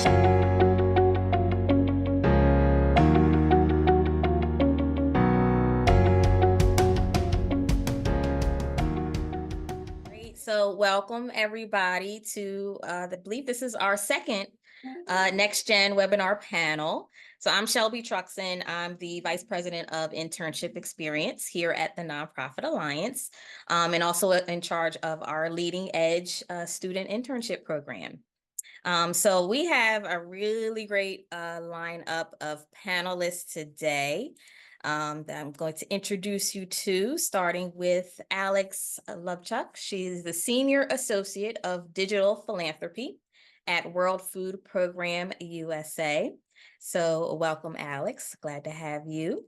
Great. So welcome everybody to I believe this is our second Next Gen webinar panel. So I'm Shelby Truxon. I'm the Vice President of Internship Experience here at the Nonprofit Alliance, and also in charge of our Leading Edge Student Internship Program. So we have a really great lineup of panelists today that I'm going to introduce you to, starting with Alex Lubchuk. She's the Senior Associate of Digital Philanthropy at World Food Program USA. So welcome, Alex. Glad to have you.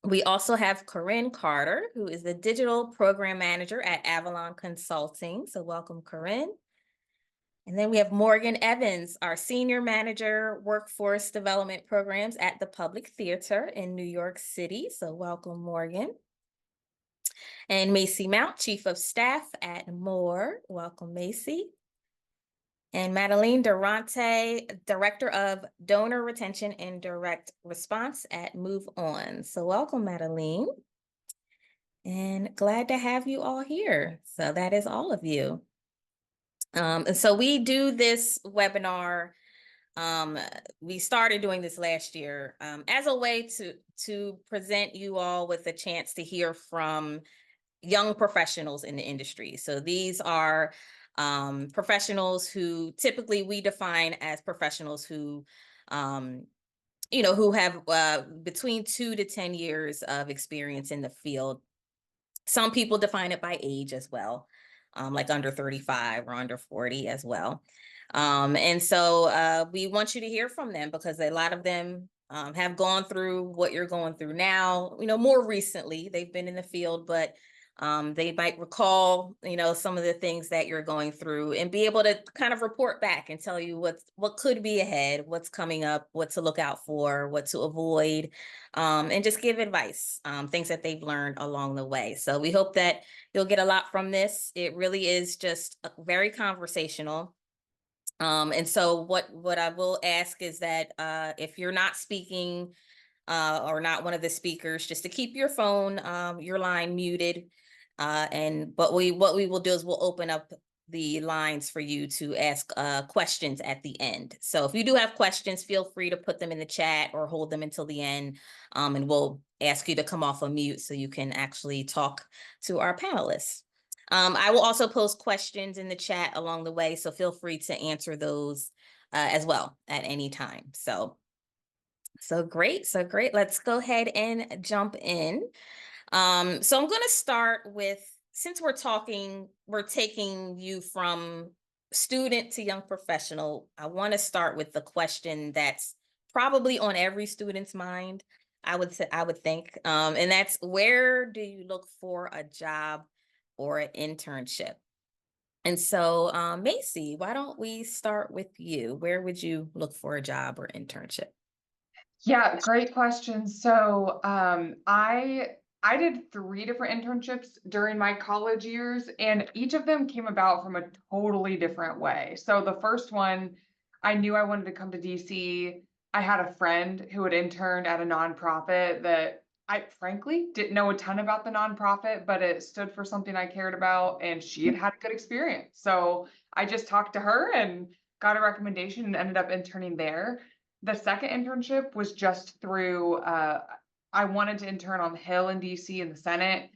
We also have Corinne Carter, who is the Digital Program Manager at Avalon Consulting. So welcome, Corinne. And then we have Morgan Evans, our Senior Manager, Workforce Development Programs at the Public Theater in New York City. So welcome, Morgan. And Macy Mount, Chief of Staff at Moore. Welcome, Macy. And Madeline Durante, Director of Donor Retention and Direct Response at Move On. So welcome, Madeline. And glad to have you all here. So that is all of you. And so we do this webinar. We started doing this last year as a way to present you all with a chance to hear from young professionals in the industry. So these are professionals who typically we define as professionals who, who have between 2 to 10 years of experience in the field. Some people define it by age as well. Like under 35 or under 40 as well. And so we want you to hear from them because a lot of them have gone through what you're going through now. More recently, they've been in the field, but they might recall, some of the things that you're going through and be able to kind of report back and tell you what could be ahead, what's coming up, what to look out for, what to avoid, and just give advice, things that they've learned along the way. So we hope that you'll get a lot from this. It really is just very conversational. And so what I will ask is that if you're not speaking or not one of the speakers, just to keep your phone, your line muted. But what we will do is we'll open up the lines for you to ask questions at the end. So if you do have questions, feel free to put them in the chat or hold them until the end, and we'll ask you to come off of mute so you can actually talk to our panelists. I will also post questions in the chat along the way, so feel free to answer those as well at any time. So great. Let's go ahead and jump in. So I'm going to start with, since we're taking you from student to young professional, I want to start with the question that's probably on every student's mind, I would think, and that's, where do you look for a job or an internship? And so, Macy, why don't we start with you? Where would you look for a job or internship? Yeah, great question. So I did 3 different internships during my college years, and each of them came about from a totally different way. So the first one, I knew I wanted to come to DC. I had a friend who had interned at a nonprofit that I frankly didn't know a ton about the nonprofit, but it stood for something I cared about, and she had had a good experience. So I just talked to her and got a recommendation and ended up interning there. The second internship was just through, I wanted to intern on the Hill in DC in the Senate.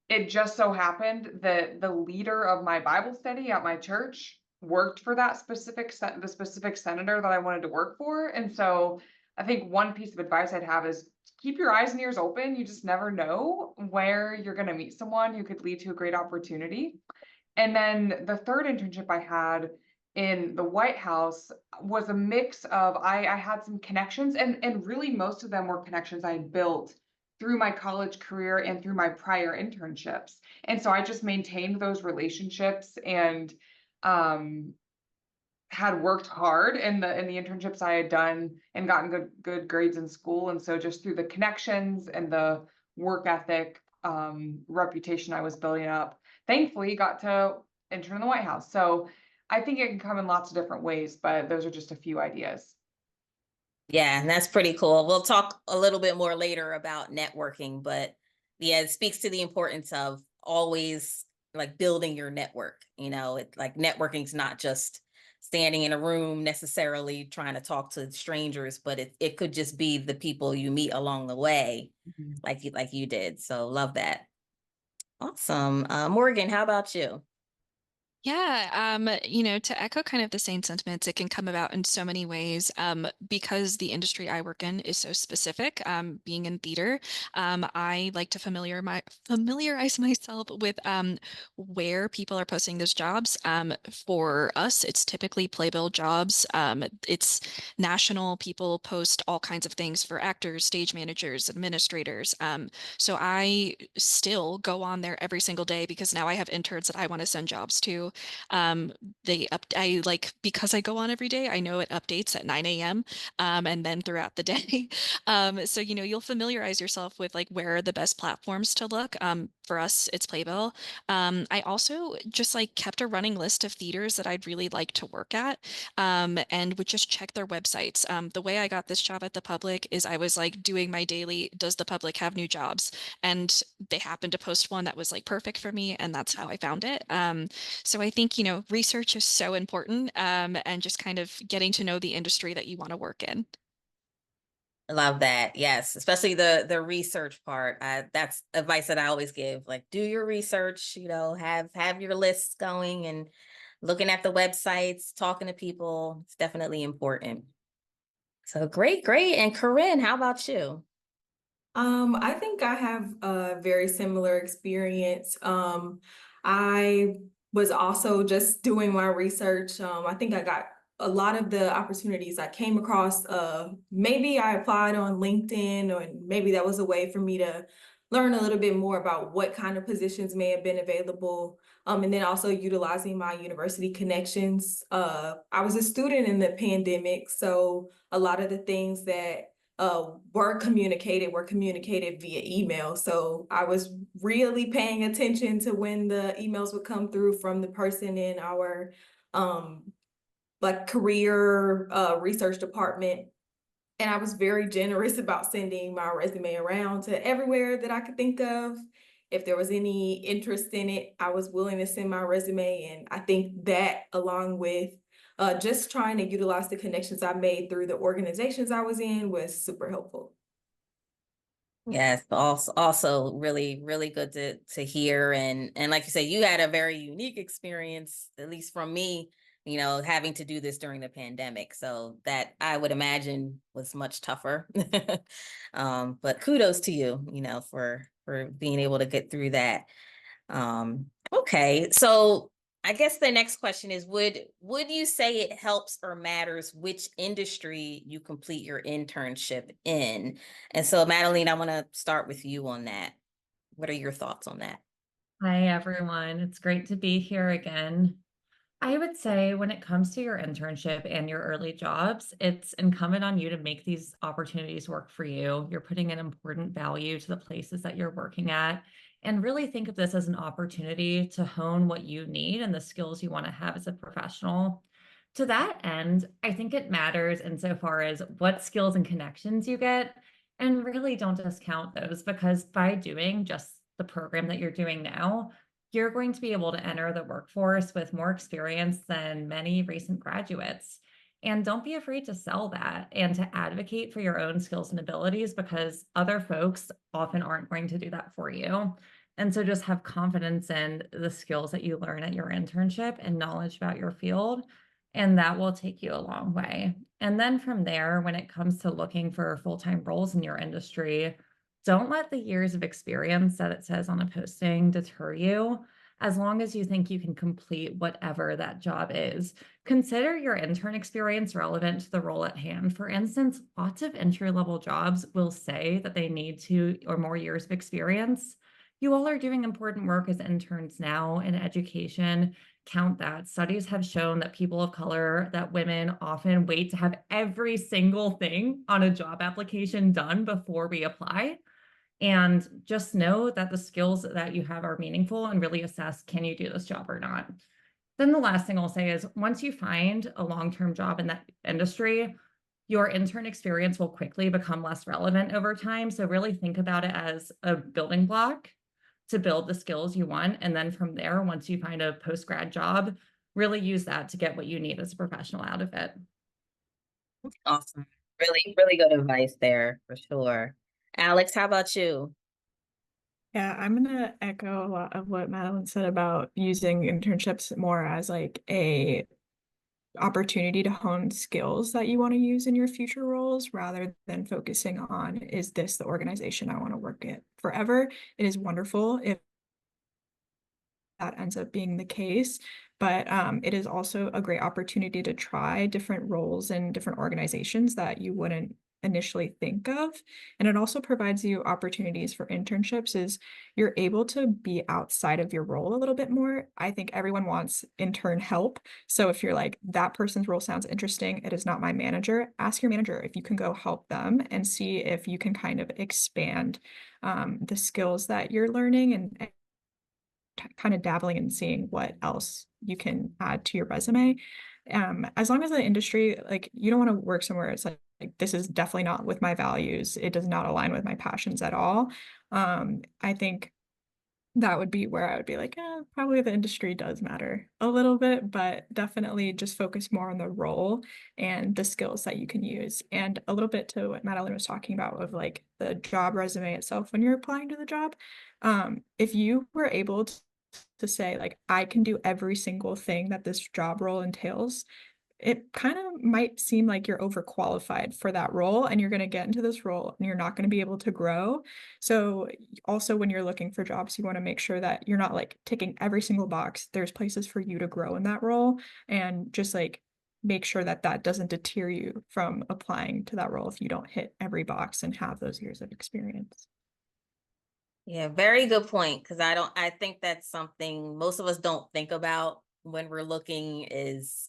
It just so happened that the leader of my Bible study at my church worked for the specific senator that I wanted to work for. And so I think one piece of advice I'd have is keep your eyes and ears open. You just never know where you're going to meet someone who could lead to a great opportunity. And then the third internship I had in the White House was a mix of, I had some connections, and really most of them were connections I had built through my college career and through my prior internships. And so I just maintained those relationships and had worked hard in the internships I had done and gotten good grades in school. And so just through the connections and the work ethic, reputation I was building up, thankfully got to intern in the White House. So I think it can come in lots of different ways, but those are just a few ideas. Yeah, and that's pretty cool. We'll talk a little bit more later about networking, but yeah, it speaks to the importance of always like building your network. Like networking's not just standing in a room necessarily trying to talk to strangers, but it could just be the people you meet along the way, Mhm. like you did. So love that. Awesome. Morgan, how about you? Yeah, to echo kind of the same sentiments, it can come about in so many ways. Because the industry I work in is so specific, being in theater, I like to familiarize myself with where people are posting those jobs. For us, it's typically playbill jobs. It's national. People post all kinds of things for actors, stage managers, administrators. So I still go on there every single day because now I have interns that I want to send jobs to. um, I like, because I go on every day, I know it updates at 9 a.m. And then throughout the day. So, you'll familiarize yourself with like where are the best platforms to look. For us, it's Playbill. I also just like kept a running list of theaters that I'd really like to work at, and would just check their websites. The way I got this job at the Public is I was like doing my daily, does the Public have new jobs? And they happened to post one that was like perfect for me, and that's how I found it. So I think, research is so important, and just kind of getting to know the industry that you want to work in. Love that. Yes, especially the research part. That's advice that I always give. Like, do your research. Have your lists going and looking at the websites, talking to people. It's definitely important. So great, great. And Corinne, how about you? I think I have a very similar experience. I was also just doing my research. I think I got a lot of the opportunities I came across. Maybe I applied on LinkedIn, or maybe that was a way for me to learn a little bit more about what kind of positions may have been available. And then also utilizing my university connections. I was a student in the pandemic, so a lot of the things that were communicated via email. So I was really paying attention to when the emails would come through from the person in our um, like career research department. And I was very generous about sending my resume around to everywhere that I could think of. If there was any interest in it, I was willing to send my resume. And I think that, along with just trying to utilize the connections I made through the organizations I was in, was super helpful. Yes, also really, really good to hear. And like you say, you had a very unique experience, at least from me, having to do this during the pandemic. So that I would imagine was much tougher. But kudos to you, for being able to get through that. Okay, so I guess the next question is, would you say it helps or matters which industry you complete your internship in? And so, Madeline, I want to start with you on that. What are your thoughts on that? Hi, everyone. It's great to be here again. I would say when it comes to your internship and your early jobs, it's incumbent on you to make these opportunities work for you. You're putting an important value to the places that you're working at, and really think of this as an opportunity to hone what you need and the skills you want to have as a professional. To that end, I think it matters insofar as what skills and connections you get, and really don't discount those, because by doing just the program that you're doing now, you're going to be able to enter the workforce with more experience than many recent graduates. And don't be afraid to sell that and to advocate for your own skills and abilities, because other folks often aren't going to do that for you. And so just have confidence in the skills that you learn at your internship and knowledge about your field, and that will take you a long way. And then from there, when it comes to looking for full-time roles in your industry, don't let the years of experience that it says on a posting deter you. As long as you think you can complete whatever that job is, consider your intern experience relevant to the role at hand. For instance, lots of entry-level jobs will say that they need 2 or more years of experience. You all are doing important work as interns now in education. Count that. Studies have shown that people of color, that women often wait to have every single thing on a job application done before we apply. And just know that the skills that you have are meaningful, and really assess, can you do this job or not? Then the last thing I'll say is once you find a long-term job in that industry, your intern experience will quickly become less relevant over time. So really think about it as a building block to build the skills you want. And then from there, once you find a post-grad job, really use that to get what you need as a professional out of it. Awesome. Really, really good advice there for sure. Alex, how about you? Yeah, I'm gonna echo a lot of what Madeline said about using internships more as like a opportunity to hone skills that you want to use in your future roles rather than focusing on, is this the organization I want to work at forever? It is wonderful if that ends up being the case. But it is also a great opportunity to try different roles in different organizations that you wouldn't initially think of. And it also provides you opportunities for internships, is you're able to be outside of your role a little bit more. I think everyone wants intern help. So if you're like, that person's role sounds interesting, it is not my manager, ask your manager if you can go help them and see if you can kind of expand the skills that you're learning, and kind of dabbling and seeing what else you can add to your resume. As long as the industry, like, you don't want to work somewhere it's like this is definitely not with my values, it does not align with my passions at all. I think that would be where I would be like, probably the industry does matter a little bit, but definitely just focus more on the role and the skills that you can use. And a little bit to what Madeline was talking about of like the job resume itself when you're applying to the job. If you were able to say like, I can do every single thing that this job role entails, it kind of might seem like you're overqualified for that role, and you're going to get into this role and you're not going to be able to grow. So also when you're looking for jobs, you want to make sure that you're not like ticking every single box. There's places for you to grow in that role, and just like make sure that that doesn't deter you from applying to that role if you don't hit every box and have those years of experience. Yeah, very good point. Because I think that's something most of us don't think about when we're looking, is,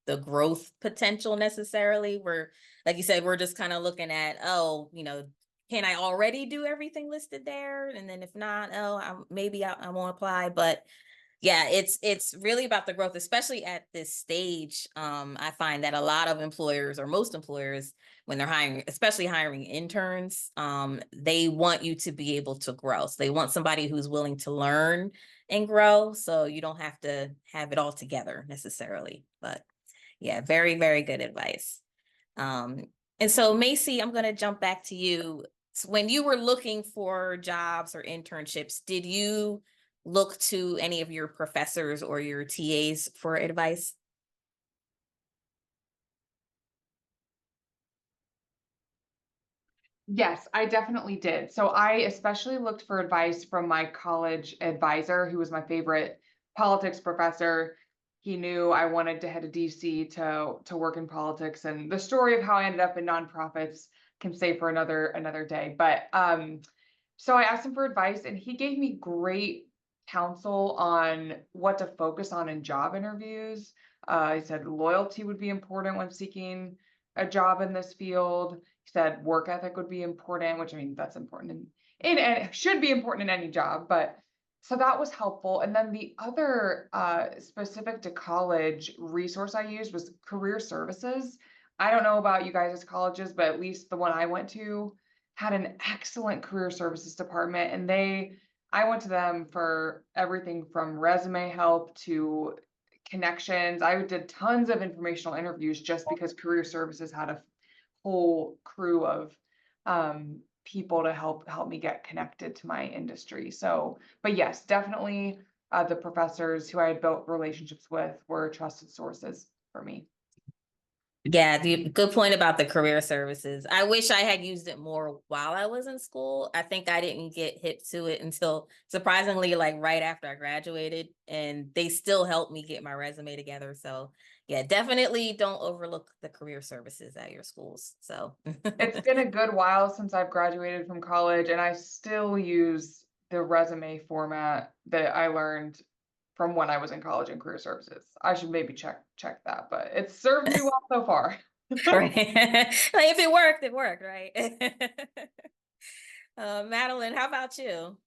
the growth potential necessarily. We're, like you said, we're just kind of looking at, oh, can I already do everything listed there? And then if not, oh, I won't apply. But yeah, it's really about the growth, especially at this stage. I find that a lot of employers, or most employers, when they're hiring, especially hiring interns, they want you to be able to grow. So they want somebody who's willing to learn and grow. So you don't have to have it all together necessarily. But yeah, very, very good advice. And so Macy, I'm going to jump back to you. So when you were looking for jobs or internships, did you look to any of your professors or your TAs for advice? Yes, I definitely did. So I especially looked for advice from my college advisor, who was my favorite politics professor. He knew I wanted to head to DC to work in politics, and the story of how I ended up in nonprofits can stay for another day. But so I asked him for advice, and he gave me great counsel on what to focus on in job interviews. He said loyalty would be important when seeking a job in this field. He said work ethic would be important, which, I mean, that's important and it should be important in any job, but so that was helpful. And then the other specific to college resource I used was career services. I don't know about you guys' colleges, but at least the one I went to had an excellent career services department, and I went to them for everything from resume help to connections. I did tons of informational interviews just because career services had a whole crew of people to help me get connected to my industry. So, but yes, definitely the professors who I had built relationships with were trusted sources for me. Yeah, good point about the career services. I wish I had used it more while I was in school. I think I didn't get hip to it until, surprisingly, like right after I graduated, and they still helped me get my resume together. So yeah, definitely don't overlook the career services at your schools. So It's been a good while since I've graduated from college, and I still use the resume format that I learned from when I was in college in career services. I should maybe check that, but it's served me well so far. right. Like, if it worked, right? Madeline, how about you?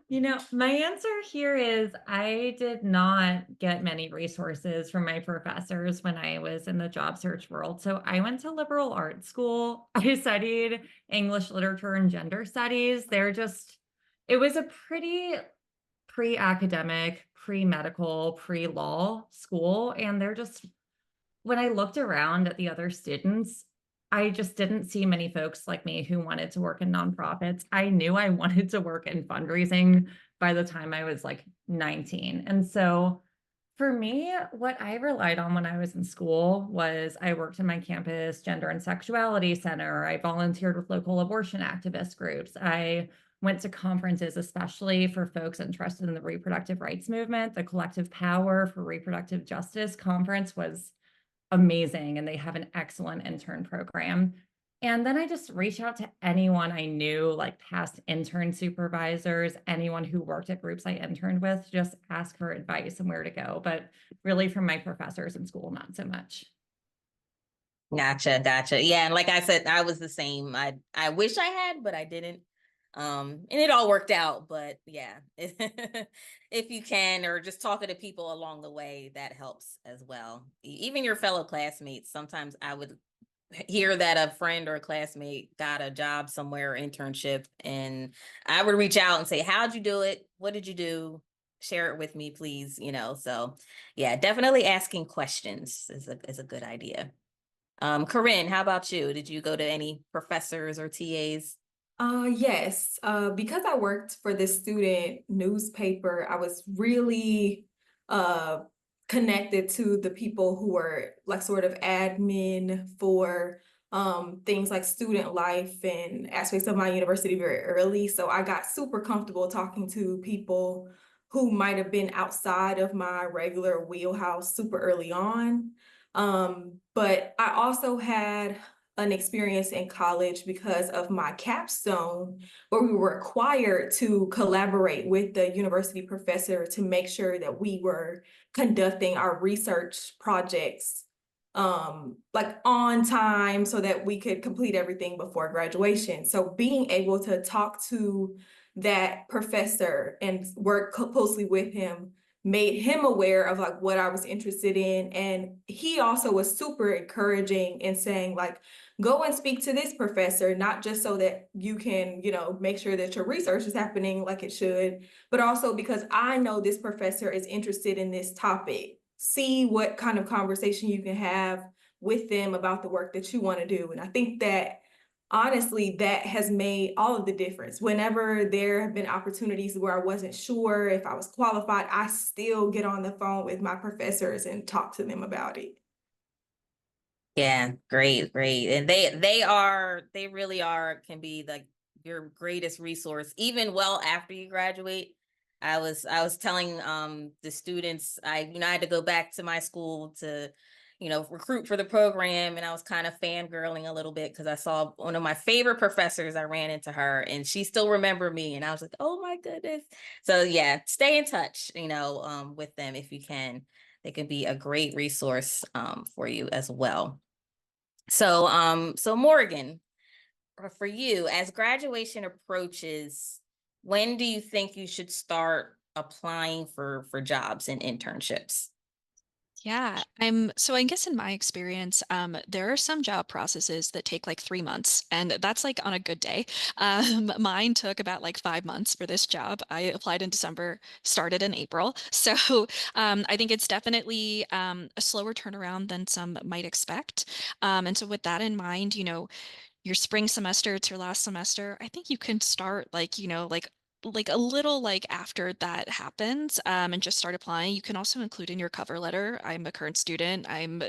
You know, my answer here is I did not get many resources from my professors when I was in the job search world. So I went to liberal arts school. I studied English literature and gender studies. It was a pretty pre-academic, pre-medical, pre-law school. And when I looked around at the other students, I just didn't see many folks like me who wanted to work in nonprofits. I knew I wanted to work in fundraising by the time I was like 19. And so for me, what I relied on when I was in school was I worked in my campus gender and sexuality center. I volunteered with local abortion activist groups. I went to conferences, especially for folks interested in the reproductive rights movement. The Collective Power for Reproductive Justice conference was amazing, and they have an excellent intern program. And then I just reached out to anyone I knew, like past intern supervisors, anyone who worked at groups I interned with, just ask for advice and where to go. But really from my professors in school, not so much. Gotcha. Yeah, and like I said, I was the same. I wish I had, but I didn't. And it all worked out, but yeah, if you can, or just talking to people along the way, that helps as well. Even your fellow classmates. Sometimes I would hear that a friend or a classmate got a job somewhere, internship, and I would reach out and say, "How'd you do it? What did you do? Share it with me, please." So yeah, definitely asking questions is a good idea. Corinne, how about you? Did you go to any professors or TAs? Yes. Because I worked for the student newspaper, I was really uh connected to the people who were like sort of admin for things like student life and aspects of my university very early. So I got super comfortable talking to people who might have been outside of my regular wheelhouse super early on. But I also had an experience in college because of my capstone, where we were required to collaborate with the university professor to make sure that we were conducting our research projects like on time so that we could complete everything before graduation. So being able to talk to that professor and work closely with him made him aware of like what I was interested in. And he also was super encouraging in saying like, go and speak to this professor, not just so that you can, make sure that your research is happening like it should, but also because I know this professor is interested in this topic. See what kind of conversation you can have with them about the work that you want to do. And I think that honestly, that has made all of the difference. Whenever there have been opportunities where I wasn't sure if I was qualified, I still get on the phone with my professors and talk to them about it. Yeah, great. And they really are, can be like your greatest resource, even well after you graduate. I was telling the students, I had to go back to my school to, recruit for the program, and I was kind of fangirling a little bit because I saw one of my favorite professors. I ran into her and she still remembered me, and I was like, oh my goodness. So yeah, stay in touch, with them if you can. They can be a great resource for you as well. So Morgan, for you, as graduation approaches, when do you think you should start applying for jobs and internships? Yeah, so I guess in my experience, there are some job processes that take like 3 months, and that's like on a good day. Mine took about like 5 months for this job. I applied in December, started in April. So I think it's definitely a slower turnaround than some might expect. And so with that in mind, your spring semester, it's your last semester, I think you can start like a little like after that happens, and just start applying. You can also include in your cover letter, I'm a current student, I'm,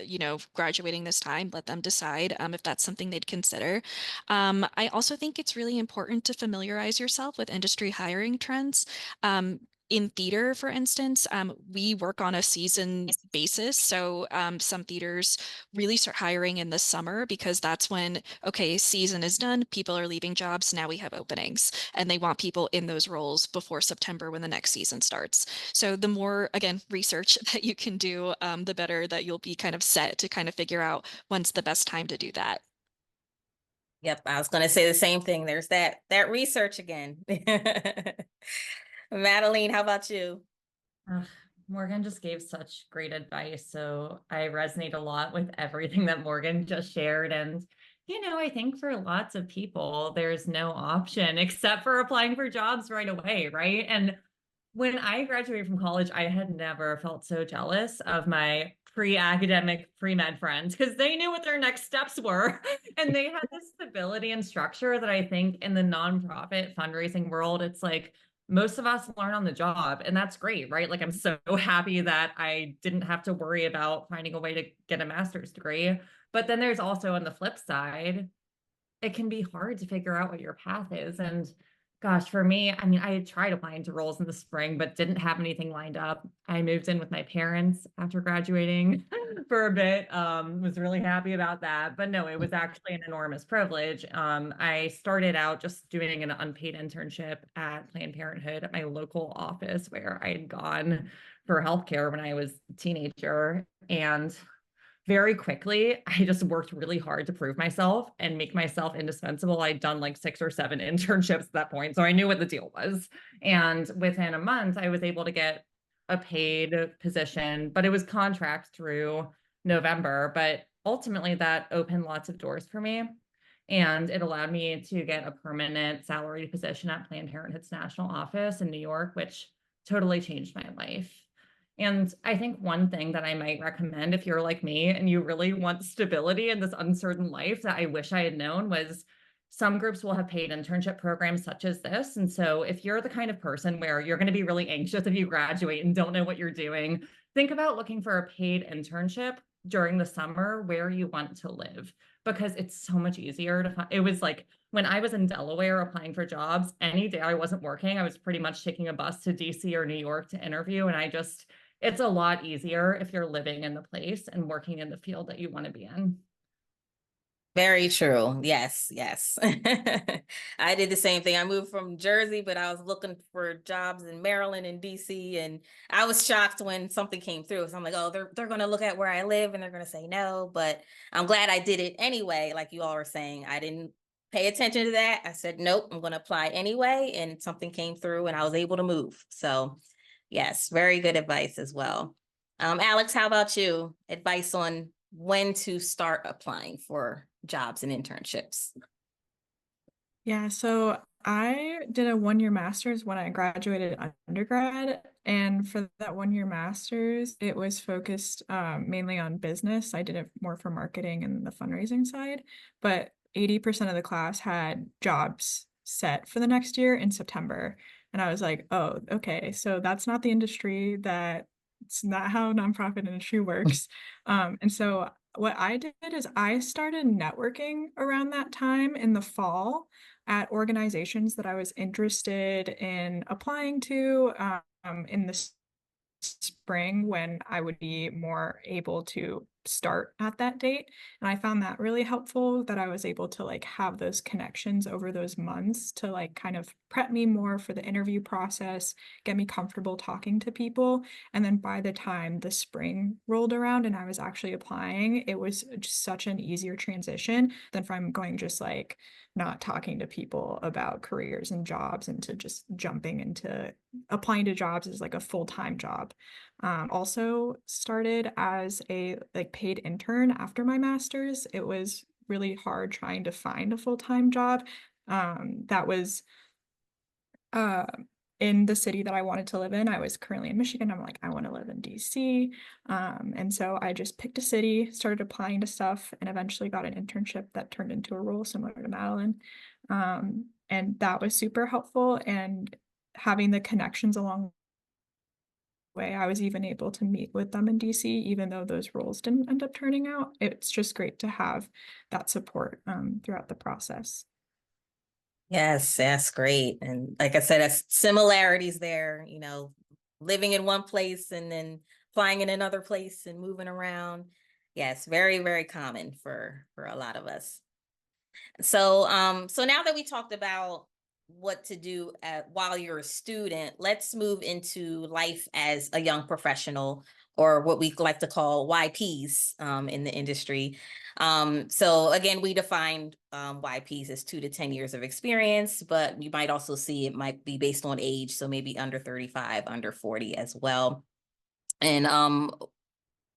graduating this time, let them decide if that's something they'd consider. I also think it's really important to familiarize yourself with industry hiring trends. In theater, for instance, we work on a season basis. So some theaters really start hiring in the summer because that's when, okay, season is done, people are leaving jobs, now we have openings, and they want people in those roles before September when the next season starts. So the more, again, research that you can do, the better that you'll be kind of set to kind of figure out when's the best time to do that. Yep, I was gonna say the same thing. There's that research again. Madeline, how about you? Ugh, Morgan just gave such great advice. So I resonate a lot with everything that Morgan just shared. And, I think for lots of people, there's no option except for applying for jobs right away, right? And when I graduated from college, I had never felt so jealous of my pre-academic pre-med friends because they knew what their next steps were. And they had this stability and structure that I think in the nonprofit fundraising world, it's like most of us learn on the job, and that's great, right? Like I'm so happy that I didn't have to worry about finding a way to get a master's degree. But then there's also on the flip side, it can be hard to figure out what your path is. And gosh, for me, I mean, I had tried applying to roles in the spring, but didn't have anything lined up. I moved in with my parents after graduating for a bit. Was really happy about that. But no, it was actually an enormous privilege. I started out just doing an unpaid internship at Planned Parenthood at my local office where I had gone for healthcare when I was a teenager. And very quickly, I just worked really hard to prove myself and make myself indispensable. I'd done like 6 or 7 internships at that point, so I knew what the deal was. And within a month, I was able to get a paid position, but it was contract through November. But ultimately, that opened lots of doors for me. And it allowed me to get a permanent salary position at Planned Parenthood's national office in New York, which totally changed my life. And I think one thing that I might recommend if you're like me and you really want stability in this uncertain life that I wish I had known was some groups will have paid internship programs such as this. And so if you're the kind of person where you're going to be really anxious if you graduate and don't know what you're doing, think about looking for a paid internship during the summer where you want to live, because it's so much easier to find. It was like when I was in Delaware applying for jobs, any day I wasn't working, I was pretty much taking a bus to DC or New York to interview. And it's a lot easier if you're living in the place and working in the field that you want to be in. Very true. Yes, yes. I did the same thing. I moved from Jersey, but I was looking for jobs in Maryland and DC, and I was shocked when something came through. So I'm like, oh, they're going to look at where I live and they're going to say no, but I'm glad I did it anyway. Like you all were saying, I didn't pay attention to that. I said, nope, I'm going to apply anyway, and something came through and I was able to move. So yes, very good advice as well. Alex, how about you? Advice on when to start applying for jobs and internships? Yeah, so I did a 1-year master's when I graduated undergrad. And for that 1-year master's, it was focused mainly on business. I did it more for marketing and the fundraising side, but 80% of the class had jobs set for the next year in September. And I was like, oh, okay, so that's not the industry it's not how nonprofit industry works. And so what I did is I started networking around that time in the fall at organizations that I was interested in applying to in the spring when I would be more able to start at that date. And I found that really helpful that I was able to like have those connections over those months to like kind of prep me more for the interview process, get me comfortable talking to people. And then by the time the spring rolled around and I was actually applying, it was just such an easier transition than from going just like not talking to people about careers and jobs and to just jumping into applying to jobs as like a full-time job. Also started as a like paid intern after my master's. It was really hard trying to find a full-time job that was uh, in the city that I wanted to live in. I was currently in Michigan. I'm like, I want to live in DC. And so I just picked a city, started applying to stuff, and eventually got an internship that turned into a role similar to Madeline. And that was super helpful. And having the connections along the way, I was even able to meet with them in DC, even though those roles didn't end up turning out. It's just great to have that support throughout the process. Yes, that's great. And like I said, that's similarities there, living in one place and then flying in another place and moving around. Yes, very, very common for a lot of us. So now that we talked about what to do while you're a student, let's move into life as a young professional or what we like to call YPs in the industry. So again, we defined YPs as 2 to 10 years of experience, but you might also see it might be based on age. So maybe under 35, under 40 as well. And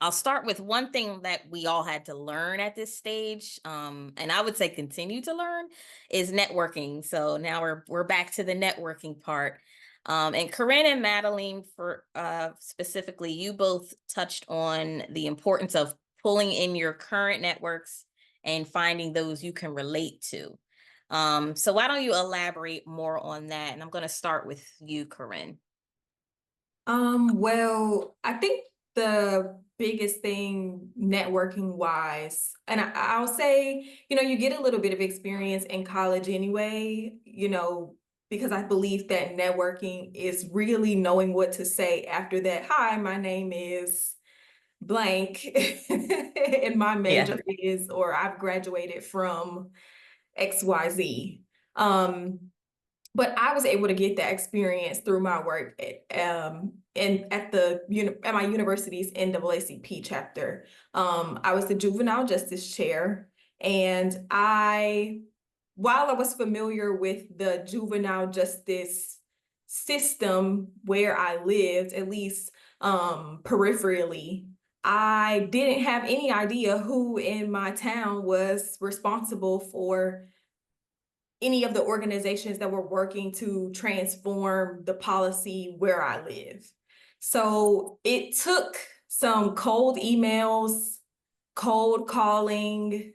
I'll start with one thing that we all had to learn at this stage, and I would say continue to learn, is networking. So now we're back to the networking part. And Corinne and Madeline, for specifically, you both touched on the importance of pulling in your current networks and finding those you can relate to. So why don't you elaborate more on that? And I'm going to start with you, Corinne. Well, I think the biggest thing networking wise, and I'll say, you get a little bit of experience in college anyway, because I believe that networking is really knowing what to say after that. Hi, my name is blank, and my major is, or I've graduated from XYZ. But I was able to get that experience through my work at my university's NAACP chapter. I was the juvenile justice chair, and while I was familiar with the juvenile justice system where I lived, at least peripherally, I didn't have any idea who in my town was responsible for any of the organizations that were working to transform the policy where I live. So it took some cold emails, cold calling,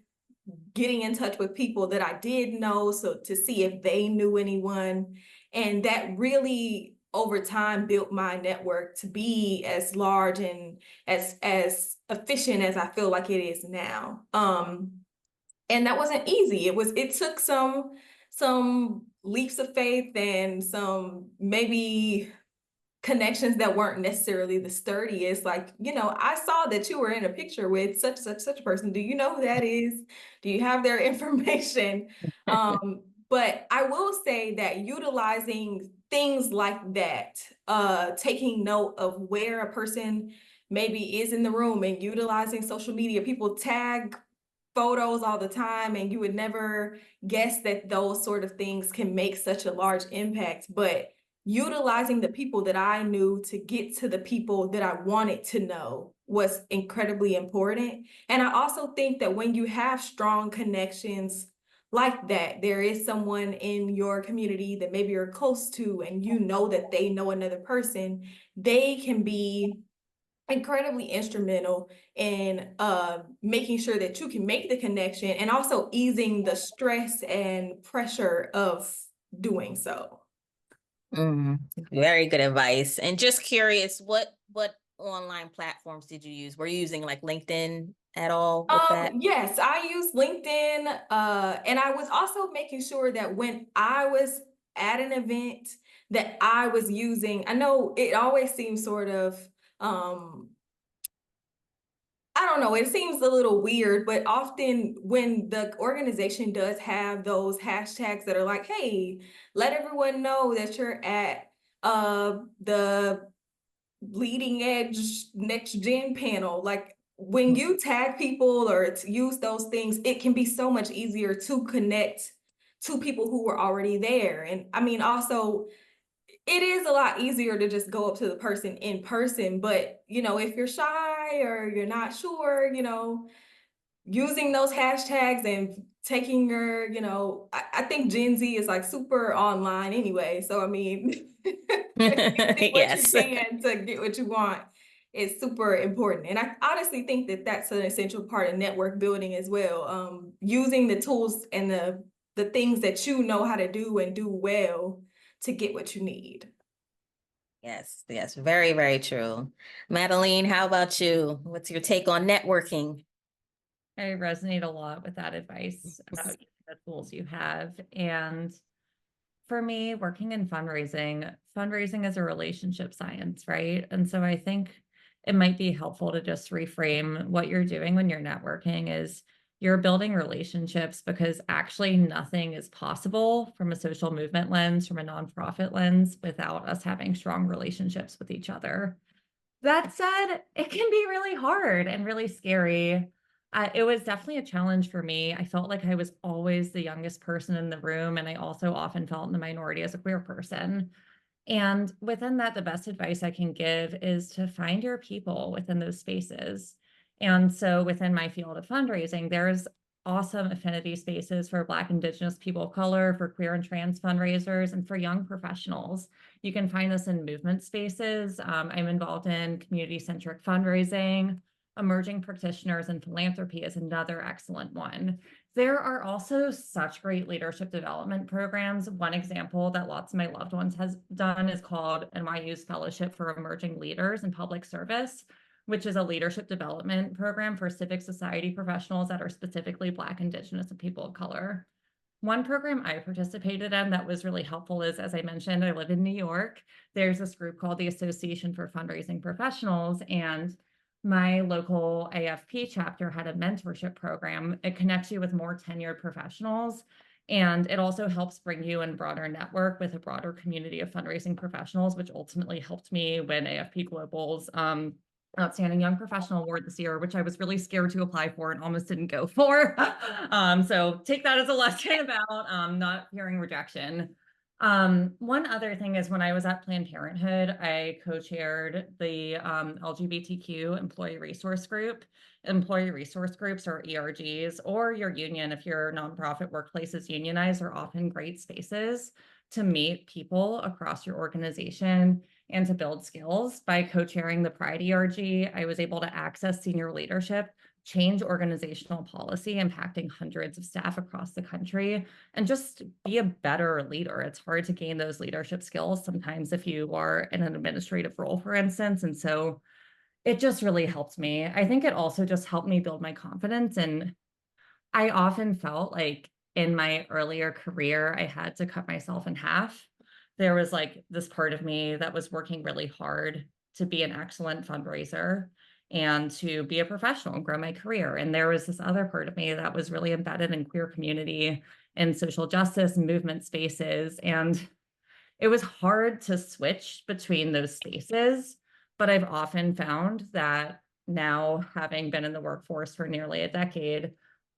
getting in touch with people that I did know, so to see if they knew anyone. And that really over time built my network to be as large and as efficient as I feel like it is now. And that wasn't easy. It took some leaps of faith and some maybe connections that weren't necessarily the sturdiest. Like, I saw that you were in a picture with such a person. Do you know who that is? Do you have their information? But I will say that utilizing things like that, taking note of where a person maybe is in the room and utilizing social media. People tag photos all the time, and you would never guess that those sort of things can make such a large impact. But utilizing the people that I knew to get to the people that I wanted to know was incredibly important. And I also think that when you have strong connections like that, there is someone in your community that maybe you're close to, and that they know another person, they can be incredibly instrumental in making sure that you can make the connection and also easing the stress and pressure of doing so. Very good advice. And just curious, what online platforms did you use? Were you using like LinkedIn at all with that? Yes, I use LinkedIn, and I was also making sure that when I was at an event that I was using, I know it always seems sort of I don't know, it seems a little weird, but often when the organization does have those hashtags that are like, hey, let everyone know that you're at the leading edge next gen panel. Like when you tag people or use those things, it can be so much easier to connect to people who were already there. And I mean, also, it is a lot easier to just go up to the person in person, but if you're shy or you're not sure, using those hashtags and taking your, I think Gen Z is like super online anyway. So I mean, using what Yes. you can to get what you want is super important. And I honestly think that that's an essential part of network building as well. Using the tools and the things that you know how to do and do well to get what you need. Yes, very, very true. Madeline, how about you? What's your take on networking? I resonate a lot with that advice about the tools you have. And for me, working in fundraising is a relationship science, right? And so I think it might be helpful to just reframe what you're doing when you're networking is you're building relationships, because actually nothing is possible from a social movement lens, from a nonprofit lens, without us having strong relationships with each other. That said, it can be really hard and really scary. It was definitely a challenge for me. I felt like I was always the youngest person in the room, and I also often felt in the minority as a queer person. And within that, the best advice I can give is to find your people within those spaces. And so within my field of fundraising, there's awesome affinity spaces for Black, Indigenous people of color, for queer and trans fundraisers, and for young professionals. You can find this in movement spaces. I'm involved in community-centric fundraising. Emerging practitioners and philanthropy is another excellent one. There are also such great leadership development programs. One example that lots of my loved ones has done is called NYU's Fellowship for Emerging Leaders in Public Service, which is a leadership development program for civic society professionals that are specifically Black, Indigenous, and people of color. One program I participated in that was really helpful is, as I mentioned, I live in New York. There's this group called the Association for Fundraising Professionals, and my local AFP chapter had a mentorship program. It connects you with more tenured professionals, and it also helps bring you in a broader network with a broader community of fundraising professionals, which ultimately helped me win AFP Global's Outstanding Young Professional Award this year, which I was really scared to apply for and almost didn't go for. So take that as a lesson about not fearing rejection. One other thing is when I was at Planned Parenthood, I co-chaired the LGBTQ employee resource group. Employee resource groups, or ERGs, or your union, if your nonprofit workplace is unionized, are often great spaces to meet people across your organization and to build skills. By co-chairing the Pride ERG, I was able to access senior leadership, change organizational policy, impacting hundreds of staff across the country, and just be a better leader. It's hard to gain those leadership skills sometimes if you are in an administrative role, for instance. And so it just really helped me. I think it also just helped me build my confidence. And I often felt like in my earlier career, I had to cut myself in half. There was like this part of me that was working really hard to be an excellent fundraiser and to be a professional and grow my career. And there was this other part of me that was really embedded in queer community and social justice and movement spaces. And it was hard to switch between those spaces, but I've often found that now, having been in the workforce for nearly a decade,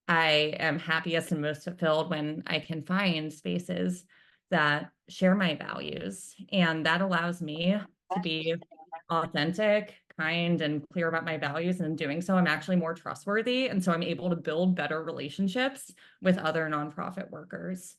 I am happiest and most fulfilled when I can find spaces that share my values. And that allows me to be authentic, kind, and clear about my values. And in doing so, I'm actually more trustworthy. And so I'm able to build better relationships with other nonprofit workers.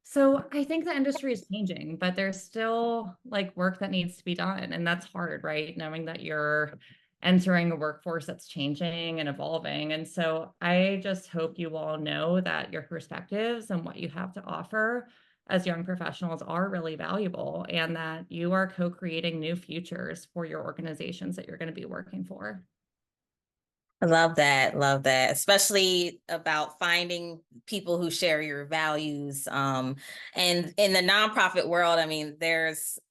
So I think the industry is changing, but there's still like work that needs to be done. And that's hard, right? Knowing that you're entering a workforce that's changing and evolving. And so I just hope you all know that your perspectives and what you have to offer as young professionals are really valuable, and that you are co-creating new futures for your organizations that you're going to be working for. I love that. Love that. Especially about finding people who share your values. And in the nonprofit world, I mean,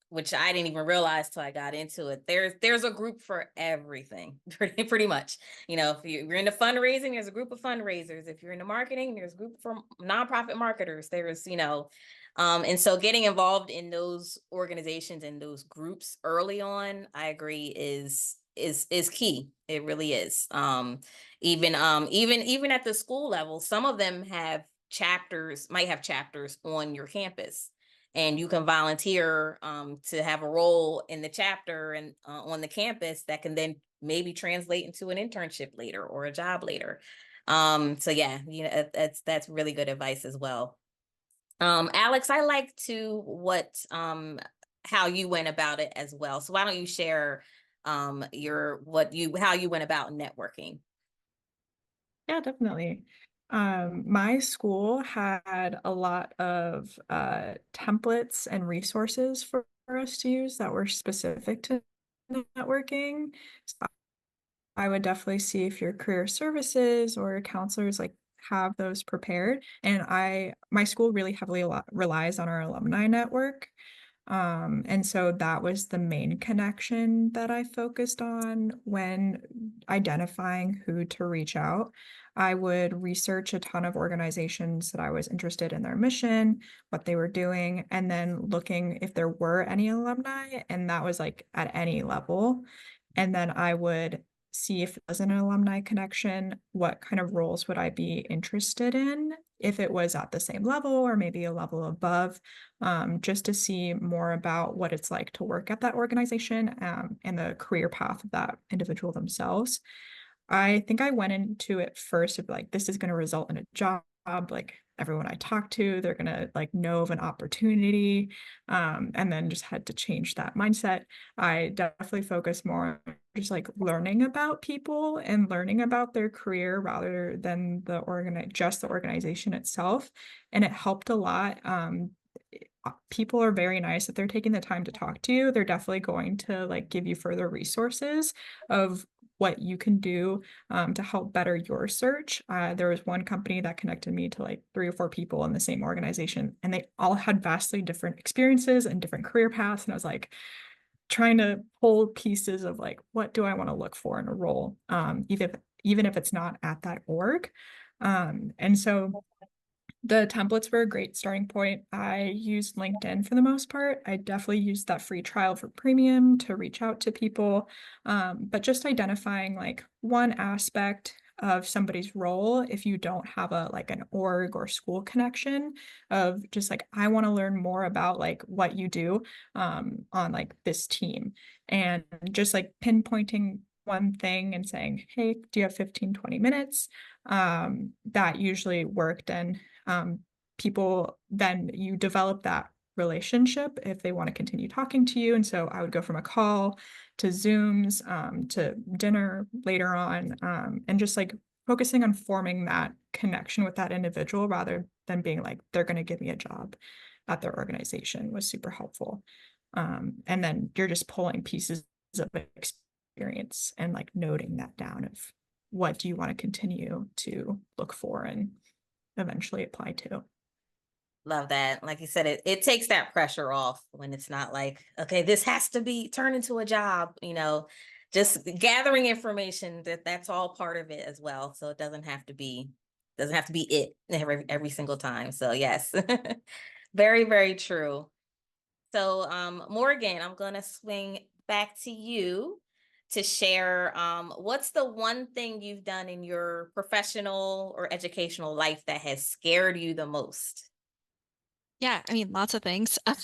which I didn't even realize till I got into it. There's a group for everything, pretty much. You know, if you're into fundraising, there's a group of fundraisers. If you're into marketing, there's a group for nonprofit marketers. And so getting involved in those organizations and those groups early on, I agree, is key. It really is. Even at the school level, some of them might have chapters on your campus, and you can volunteer to have a role in the chapter and on the campus that can then maybe translate into an internship later or a job later. So yeah, that's really good advice as well. Alex, I like how you went about it as well. So why don't you share how you went about networking? Yeah, definitely. My school had a lot of templates and resources for us to use that were specific to networking. So I would definitely see if your career services or counselors like have those prepared. And my school really heavily relies on our alumni network. And so that was the main connection that I focused on when identifying who to reach out. I would research a ton of organizations that I was interested in their mission, what they were doing, and then looking if there were any alumni, and that was like at any level. And then I would see if it was an alumni connection, what kind of roles would I be interested in, if it was at the same level or maybe a level above, just to see more about what it's like to work at that organization, and the career path of that individual themselves. I think I went into it first of like, this is going to result in a job. Like everyone I talk to, they're going to like know of an opportunity. And then just had to change that mindset. I definitely focus more on just like learning about people and learning about their career rather than just the organization itself. And it helped a lot. People are very nice if they're taking the time to talk to you. They're definitely going to like give you further resources of what you can do, to help better your search. There was one company that connected me to like 3 or 4 people in the same organization, and they all had vastly different experiences and different career paths. And I was like trying to pull pieces of like, what do I want to look for in a role, even if it's not at that org. And so the templates were a great starting point. I used LinkedIn for the most part. I definitely used that free trial for premium to reach out to people. But just identifying like one aspect of somebody's role, if you don't have a like an org or school connection, of just like, I want to learn more about like what you do on like this team, and just like pinpointing one thing and saying, hey, do you have 15-20 minutes? That usually worked. And people, then you develop that relationship if they want to continue talking to you. And so I would go from a call to Zooms, to dinner later on, and just like focusing on forming that connection with that individual rather than being like, they're going to give me a job at their organization, was super helpful. And then you're just pulling pieces of experience and like noting that down of what do you want to continue to look for and eventually apply to. Love that. Like you said, it takes that pressure off when it's not like, okay, this has to be turned into a job, just gathering information, that's all part of it as well. So it doesn't have to be it every single time. So yes, very, very true. So Morgan, I'm gonna swing back to you to share what's the one thing you've done in your professional or educational life that has scared you the most? Yeah, I mean, lots of things. But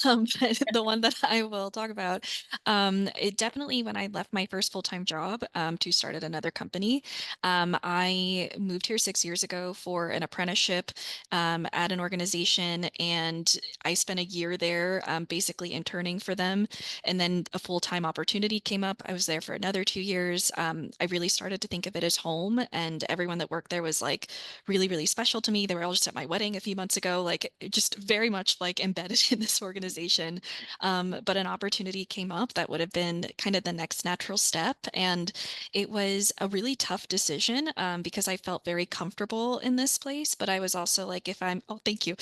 the one that I will talk about, it definitely when I left my first full-time job, to start at another company, I moved here 6 years ago for an apprenticeship, at an organization, and I spent a year there, basically interning for them, and then a full-time opportunity came up. I was there for another 2 years. I really started to think of it as home, and everyone that worked there was like really, really special to me. They were all just at my wedding a few months ago, like just very much like embedded in this organization. But an opportunity came up that would have been kind of the next natural step. And it was a really tough decision, because I felt very comfortable in this place. But I was also like, oh, thank you.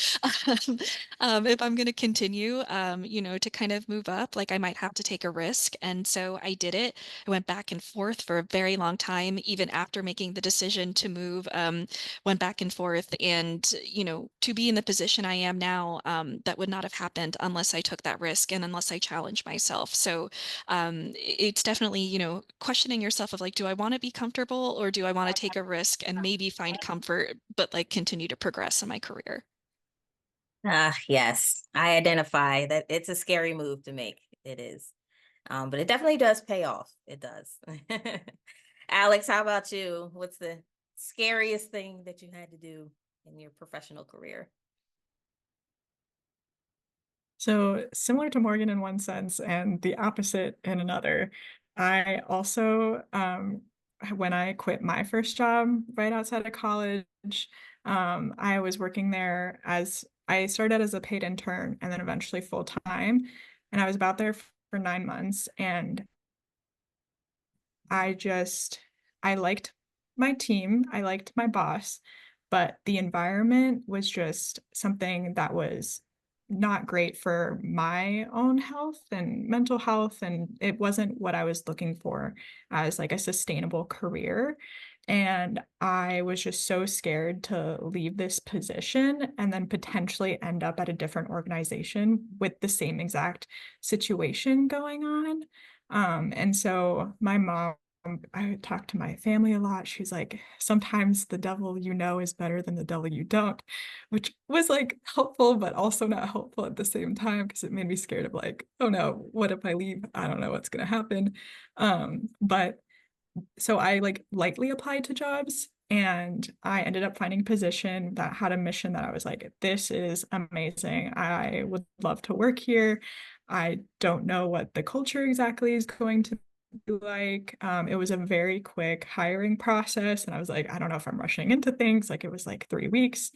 If I'm going to continue, to kind of move up, like I might have to take a risk. And so I did it. I went back and forth for a very long time, even after making the decision to move. Went back and forth, and to be in the position I am now, that would not have happened unless I took that risk and unless I challenged myself. So it's definitely questioning yourself of like, do I want to be comfortable, or do I want to take a risk and maybe find comfort but like continue to progress in my career? Yes, I identify that it's a scary move to make. It is. But it definitely does pay off. It does. Alex, how about you? What's the scariest thing that you had to do in your professional career? So similar to Morgan in one sense and the opposite in another. I also, when I quit my first job right outside of college, I was working there as I started as a paid intern and then eventually full time. And I was about there for 9 months, and I just, I liked my team, I liked my boss, but the environment was just something that was not great for my own health and mental health. And it wasn't what I was looking for as like a sustainable career. And I was just so scared to leave this position and then potentially end up at a different organization with the same exact situation going on. And so my mom, I talked to my family a lot. She's like, sometimes the devil you know is better than the devil you don't, which was like helpful, but also not helpful at the same time because it made me scared of like, oh no, what if I leave? I don't know what's gonna happen. But so I like lightly applied to jobs and I ended up finding a position that had a mission that I was like, this is amazing. I would love to work here. I don't know what the culture exactly is going to be like. It was a very quick hiring process. And I was like, I don't know if I'm rushing into things. Like it was like 3 weeks.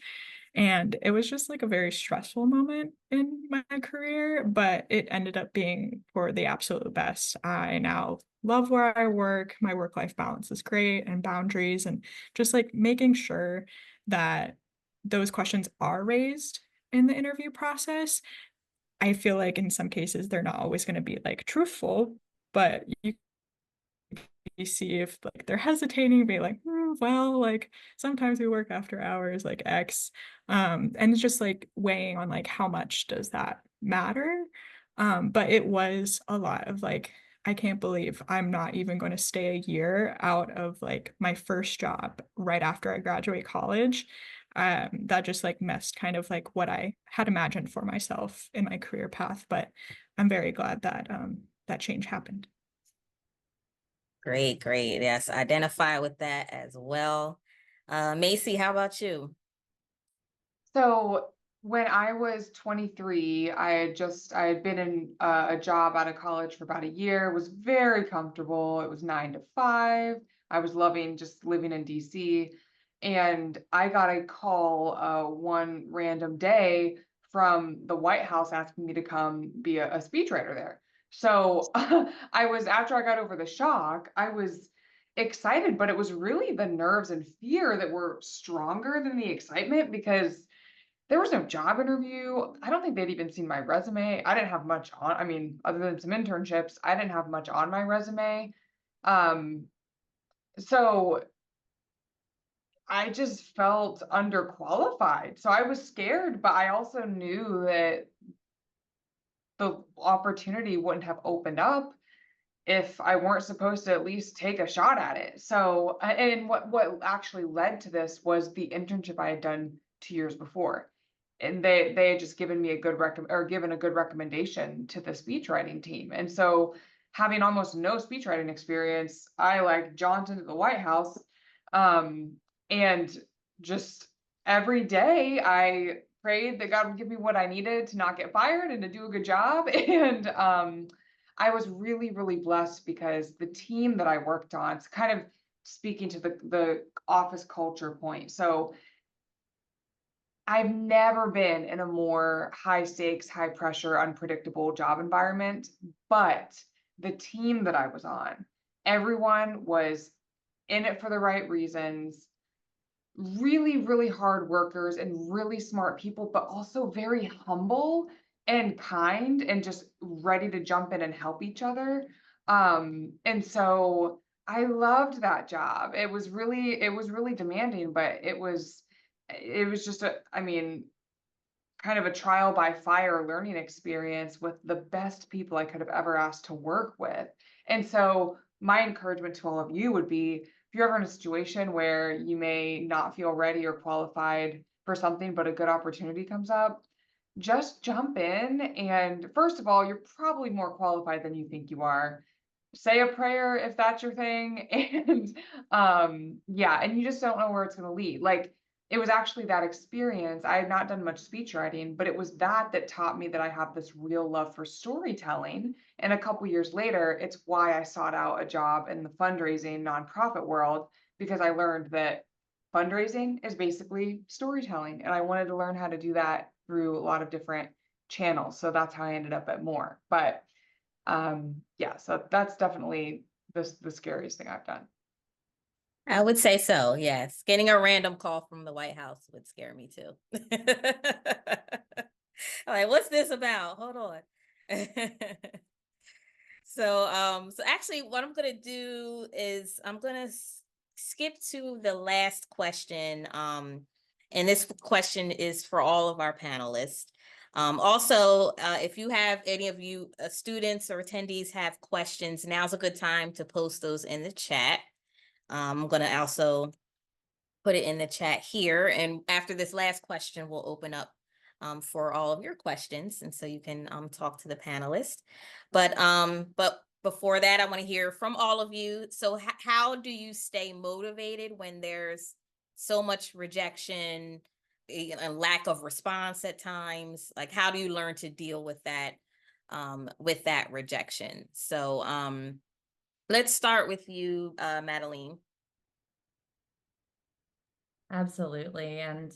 And it was just like a very stressful moment in my career, but it ended up being for the absolute best. I now love where I work. My work-life balance is great and boundaries and just like making sure that those questions are raised in the interview process. I feel like in some cases they're not always going to be like truthful, but you see if like they're hesitating, be like, well, like sometimes we work after hours, like X. And it's just like weighing on like how much does that matter. But it was a lot of like, I can't believe I'm not even going to stay a year out of like my first job right after I graduate college. That just like messed kind of like what I had imagined for myself in my career path. But I'm very glad that that change happened. Great, great. Yes, identify with that as well. Macy, how about you? So when I was 23, I had been in a job out of college for about a year, was very comfortable. It was 9 to 5. I was loving just living in DC. And I got a call one random day from the White House asking me to come be a speechwriter there. So after I got over the shock, I was excited, but it was really the nerves and fear that were stronger than the excitement because there was no job interview. I don't think they'd even seen my resume. I didn't have much on, I mean, other than some internships, I didn't have much on my resume. Um, so I just felt underqualified. So I was scared, but I also knew that the opportunity wouldn't have opened up if I weren't supposed to at least take a shot at it. So, and what actually led to this was the internship I had done 2 years before. And they had just given me a good given a good recommendation to the speech writing team. And so having almost no speech writing experience, I like jaunted into the White House. Um, and just every day I prayed that God would give me what I needed to not get fired and to do a good job. And I was really, really blessed because the team that I worked on, it's kind of speaking to the office culture point. So I've never been in a more high stakes, high pressure, unpredictable job environment, but the team that I was on, everyone was in it for the right reasons, really, really hard workers and really smart people, but also very humble and kind and just ready to jump in and help each other. And so I loved that job. It was really demanding, but it was just I mean, kind of a trial by fire learning experience with the best people I could have ever asked to work with. And so my encouragement to all of you would be if you're ever in a situation where you may not feel ready or qualified for something, but a good opportunity comes up, just jump in. And first of all, you're probably more qualified than you think you are. Say a prayer if that's your thing. And yeah, and you just don't know where it's going to lead. Like it was actually that experience. I had not done much speech writing, but it was that taught me that I have this real love for storytelling. And a couple years later, it's why I sought out a job in the fundraising nonprofit world because I learned that fundraising is basically storytelling. And I wanted to learn how to do that through a lot of different channels. So that's how I ended up at More. But yeah, so that's definitely the scariest thing I've done. I would say so, yes. Getting a random call from the White House would scare me too. Like, what's this about? Hold on. So actually what I'm gonna do is I'm gonna skip to the last question. And this question is for all of our panelists. Also, if you have any of you students or attendees have questions, now's a good time to post those in the chat. I'm going to also put it in the chat here. And after this last question, we'll open up for all of your questions. And so you can talk to the panelists. But before that, I want to hear from all of you. So how do you stay motivated when there's so much rejection and lack of response at times? Like, how do you learn to deal with that rejection? So let's start with you, Madeline. Absolutely. And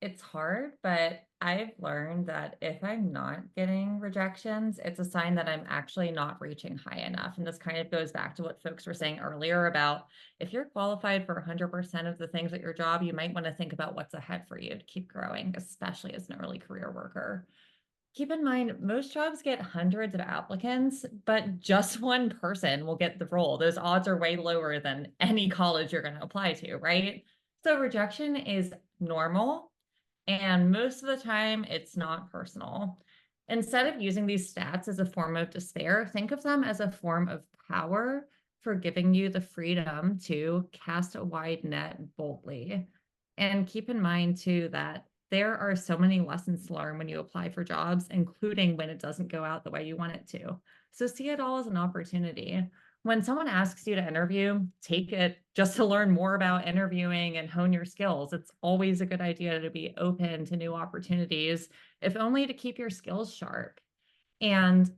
it's hard, but I've learned that if I'm not getting rejections, it's a sign that I'm actually not reaching high enough. And this kind of goes back to what folks were saying earlier about if you're qualified for 100% of the things at your job, you might want to think about what's ahead for you to keep growing, especially as an early career worker. Keep in mind, most jobs get hundreds of applicants, but just one person will get the role. Those odds are way lower than any college you're going to apply to, right? So rejection is normal, and most of the time it's not personal. Instead of using these stats as a form of despair, think of them as a form of power for giving you the freedom to cast a wide net boldly. And keep in mind too that there are so many lessons to learn when you apply for jobs, including when it doesn't go out the way you want it to. So see it all as an opportunity. When someone asks you to interview, take it just to learn more about interviewing and hone your skills. It's always a good idea to be open to new opportunities, if only to keep your skills sharp. And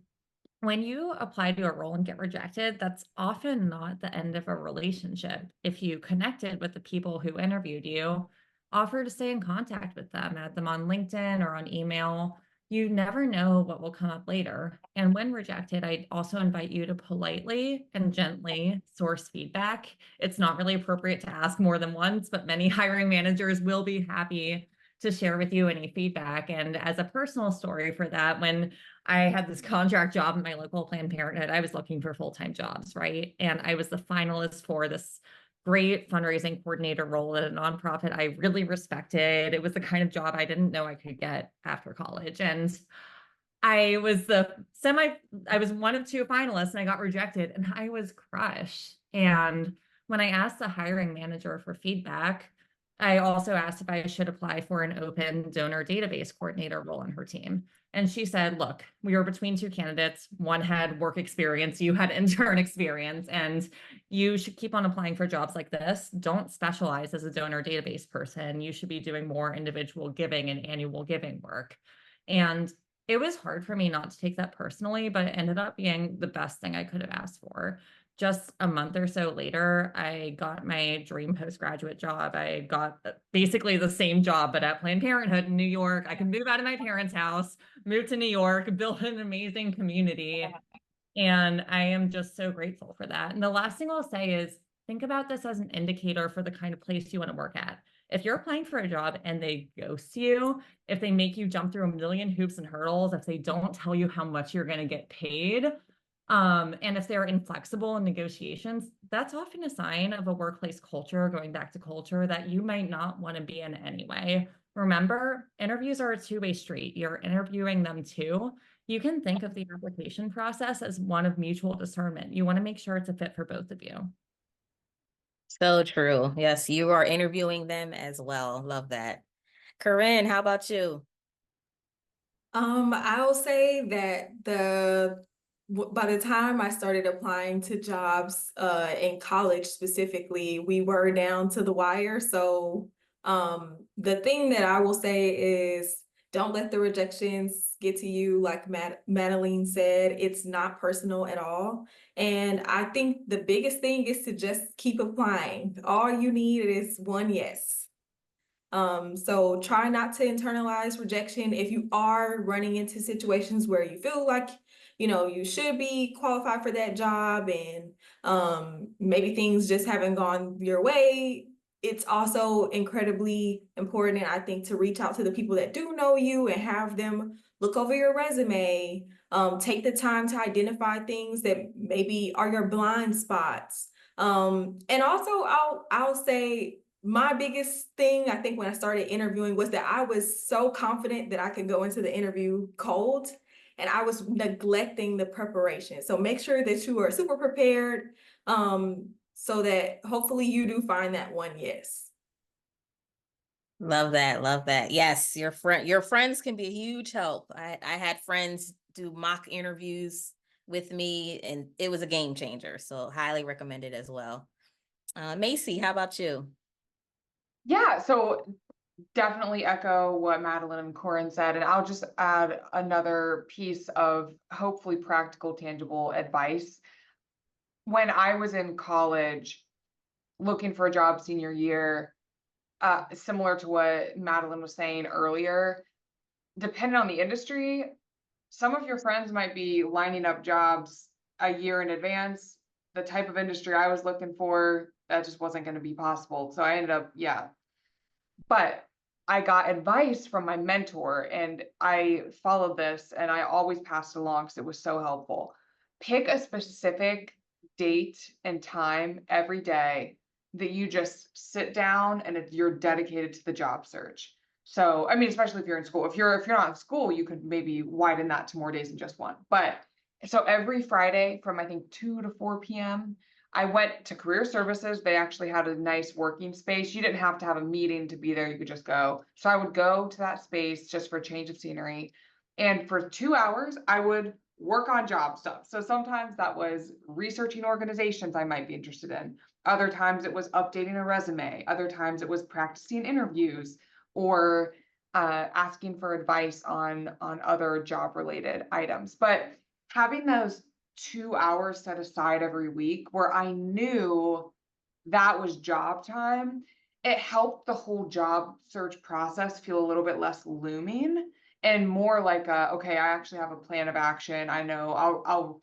when you apply to a role and get rejected, that's often not the end of a relationship. If you connected with the people who interviewed you, offer to stay in contact with them, add them on LinkedIn or on email. You never know what will come up later. And when rejected, I also invite you to politely and gently source feedback. It's not really appropriate to ask more than once, but many hiring managers will be happy to share with you any feedback. And as a personal story for that, when I had this contract job in my local Planned Parenthood, I was looking for full-time jobs, right? And I was the finalist for this great fundraising coordinator role at a nonprofit I really respected. It was the kind of job I didn't know I could get after college. And I was I was one of two finalists and I got rejected and I was crushed. And when I asked the hiring manager for feedback, I also asked if I should apply for an open donor database coordinator role on her team. And she said, look, we were between two candidates. One had work experience, you had intern experience, and you should keep on applying for jobs like this. Don't specialize as a donor database person. You should be doing more individual giving and annual giving work. And it was hard for me not to take that personally, but it ended up being the best thing I could have asked for. Just a month or so later, I got my dream postgraduate job. I got basically the same job, but at Planned Parenthood in New York. I can move out of my parents' house, move to New York, build an amazing community. And I am just so grateful for that. And the last thing I'll say is think about this as an indicator for the kind of place you want to work at. If you're applying for a job and they ghost you, if they make you jump through a million hoops and hurdles, if they don't tell you how much you're going to get paid, and if they're inflexible in negotiations, that's often a sign of a workplace culture, going back to culture, that you might not want to be in anyway. Remember, interviews are a two-way street. You're interviewing them too. You can think of the application process as one of mutual discernment. You want to make sure it's a fit for both of you. So true. Yes, you are interviewing them as well. Love that. Corinne, how about you? I'll say that by the time I started applying to jobs in college specifically, we were down to the wire. So the thing that I will say is don't let the rejections get to you. Like Madeline said, it's not personal at all. And I think the biggest thing is to just keep applying. All you need is one yes. So try not to internalize rejection. If you are running into situations where you feel like, you should be qualified for that job and maybe things just haven't gone your way, it's also incredibly important, I think, to reach out to the people that do know you and have them look over your resume. Take the time to identify things that maybe are your blind spots. And also I'll say, my biggest thing, I think, when I started interviewing was that I was so confident that I could go into the interview cold, and I was neglecting the preparation. So make sure that you are super prepared, so that hopefully you do find that one yes. Love that. Love that. Yes, your friends can be a huge help. I had friends do mock interviews with me, and it was a game changer. So highly recommended as well. Macy, how about you? Yeah, so definitely echo what Madeline and Corin said, and I'll just add another piece of hopefully practical, tangible advice. When I was in college looking for a job senior year, similar to what Madeline was saying earlier, depending on the industry, some of your friends might be lining up jobs a year in advance. The type of industry I was looking for, that just wasn't going to be possible. So I ended up, yeah. But I got advice from my mentor and I followed this and I always passed it along because it was so helpful. Pick a specific date and time every day that you just sit down and you're dedicated to the job search. So, I mean, especially if you're in school. If you're not in school, you could maybe widen that to more days than just one. But so every Friday from I think 2 to 4 p.m., I went to career services. They actually had a nice working space. You didn't have to have a meeting to be there. You could just go. So I would go to that space just for a change of scenery. And for 2 hours, I would work on job stuff. So sometimes that was researching organizations I might be interested in. Other times it was updating a resume. Other times it was practicing interviews or asking for advice on other job related items. But having those 2 hours set aside every week where I knew that was job time, it helped the whole job search process feel a little bit less looming and more like okay, I actually have a plan of action. I know I'll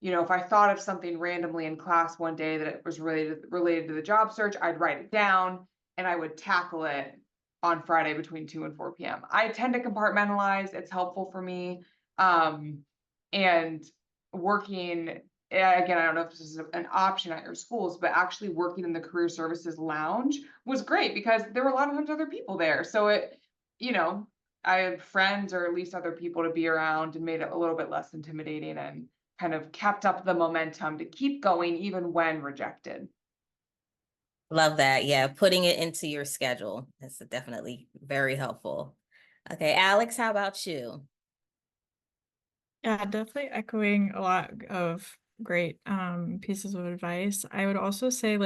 if I thought of something randomly in class one day that it was related to the job search, I'd write it down and I would tackle it on Friday between 2 and 4 p.m. I tend to compartmentalize. It's helpful for me. And working again, I don't know if this is an option at your schools, but actually working in the career services lounge was great because there were a lot of times other people there. So you know, I had friends or at least other people to be around and made it a little bit less intimidating and kind of kept up the momentum to keep going even when rejected. Love that. Yeah, putting it into your schedule. That's definitely very helpful. Okay, Alex, how about you? Yeah, definitely echoing a lot of great pieces of advice. I would also say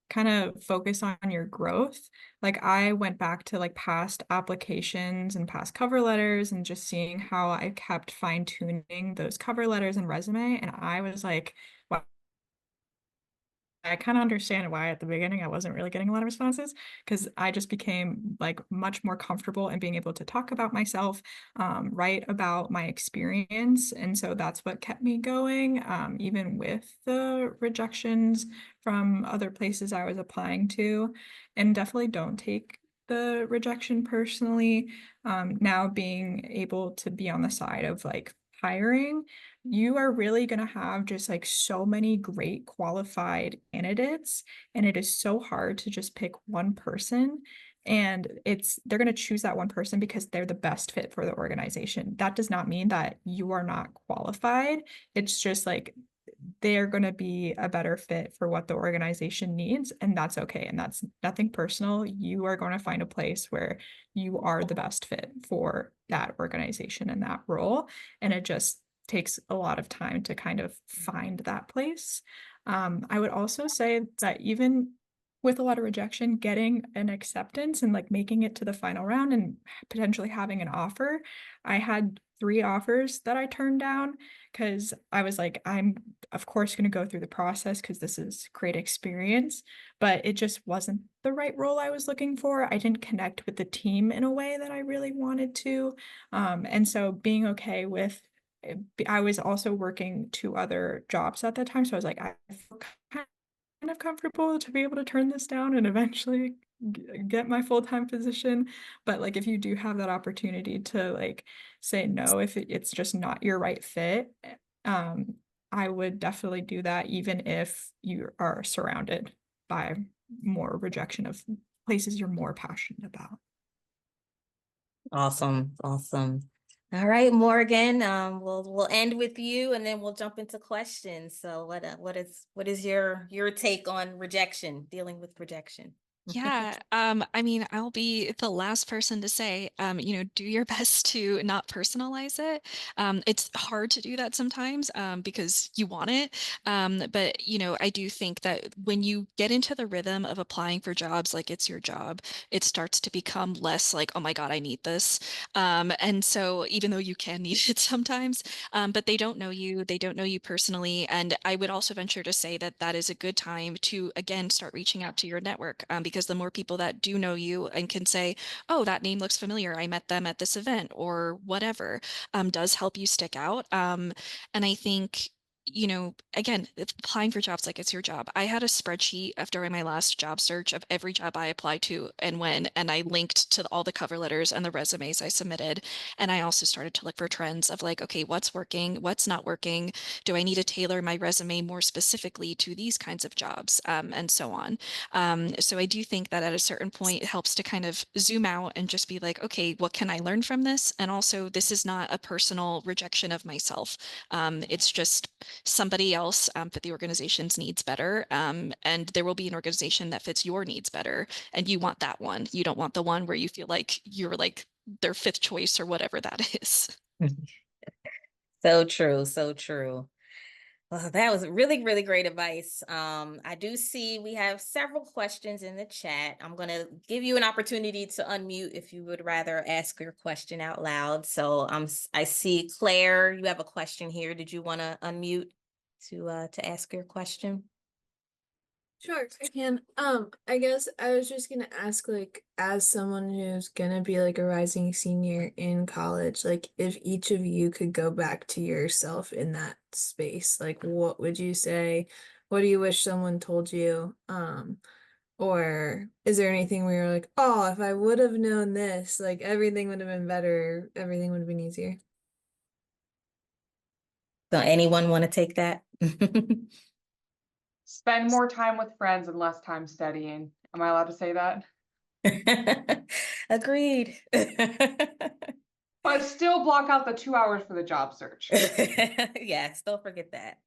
kind of focus on your growth. Like I went back to like past applications and past cover letters and just seeing how I kept fine-tuning those cover letters and resume, and I was like, wow, I kind of understand why at the beginning I wasn't really getting a lot of responses, because I just became like much more comfortable in being able to talk about myself, write about my experience. And so that's what kept me going, even with the rejections from other places I was applying to. And definitely don't take the rejection personally. Now being able to be on the side of like hiring, you are really going to have just like so many great qualified candidates, and it is so hard to just pick one person. And they're going to choose that one person because they're the best fit for the organization. That does not mean that you are not qualified. It's just like they're going to be a better fit for what the organization needs, and that's okay. And that's nothing personal. You are going to find a place where you are the best fit for that organization and that role. And it just takes a lot of time to kind of find that place. I would also say that even with a lot of rejection, getting an acceptance and like making it to the final round and potentially having an offer. I had 3 offers that I turned down because I was like, I'm of course going to go through the process because this is great experience, but it just wasn't the right role I was looking for. I didn't connect with the team in a way that I really wanted to. And so being okay with I was also working 2 other jobs at that time. So I was like, I feel kind of comfortable to be able to turn this down and eventually get my full-time position. But like if you do have that opportunity to like say no if it's just not your right fit, um I would definitely do that even if you are surrounded by more rejection of places you're more passionate about. Awesome, awesome. All right, Morgan, we'll end with you and then we'll jump into questions. So what is your take on rejection, dealing with rejection? Yeah, I mean, I'll be the last person to say, do your best to not personalize it. It's hard to do that sometimes, because you want it. But I do think that when you get into the rhythm of applying for jobs like it's your job, it starts to become less like, oh my God, I need this. And so even though you can need it sometimes, but they don't know you personally. And I would also venture to say that that is a good time to, again, start reaching out to your network, because the more people that do know you and can say, oh, that name looks familiar, I met them at this event or whatever, does help you stick out. And I think again, applying for jobs like it's your job. I had a spreadsheet after my last job search of every job I applied to and when, and I linked to all the cover letters and the resumes I submitted. And I also started to look for trends of like, okay, what's working, what's not working? Do I need to tailor my resume more specifically to these kinds of jobs, and so on. So I do think that at a certain point, it helps to kind of zoom out and just be like, okay, what can I learn from this? And also, this is not a personal rejection of myself. It's just somebody else fit the organization's needs better. And there will be an organization that fits your needs better. And you want that one. You don't want the one where you feel like you're like their fifth choice or whatever that is. So true, so true. Well, that was really, really great advice. I do see we have several questions in the chat. I'm going to give you an opportunity to unmute if you would rather ask your question out loud. So I see Claire, you have a question here. Did you want to unmute to ask your question? Sure, I can. I guess I was just gonna ask, like, as someone who's gonna be like a rising senior in college, like, if each of you could go back to yourself in that space, like, what would you say? What do you wish someone told you? Or is there anything where you're like, oh, if I would have known this, like, everything would have been better, everything would have been easier? So anyone want to take that? Spend more time with friends and less time studying. Am I allowed to say that? Agreed. But still block out the 2 hours for the job search. Yes, don't forget that.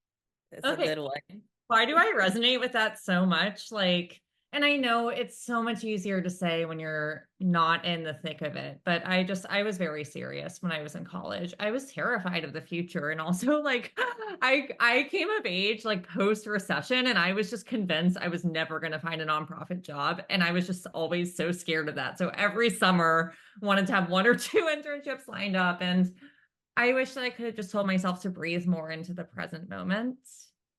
That's a Okay. good one. Why do I resonate with that so much? Like, and I know it's so much easier to say when you're not in the thick of it, but I was very serious when I was in college. I was terrified of the future. And also like, I came of age like post recession and I was just convinced I was never going to find a nonprofit job. And I was just always so scared of that. So every summer wanted to have one or two internships lined up. And I wish that I could have just told myself to breathe more into the present moment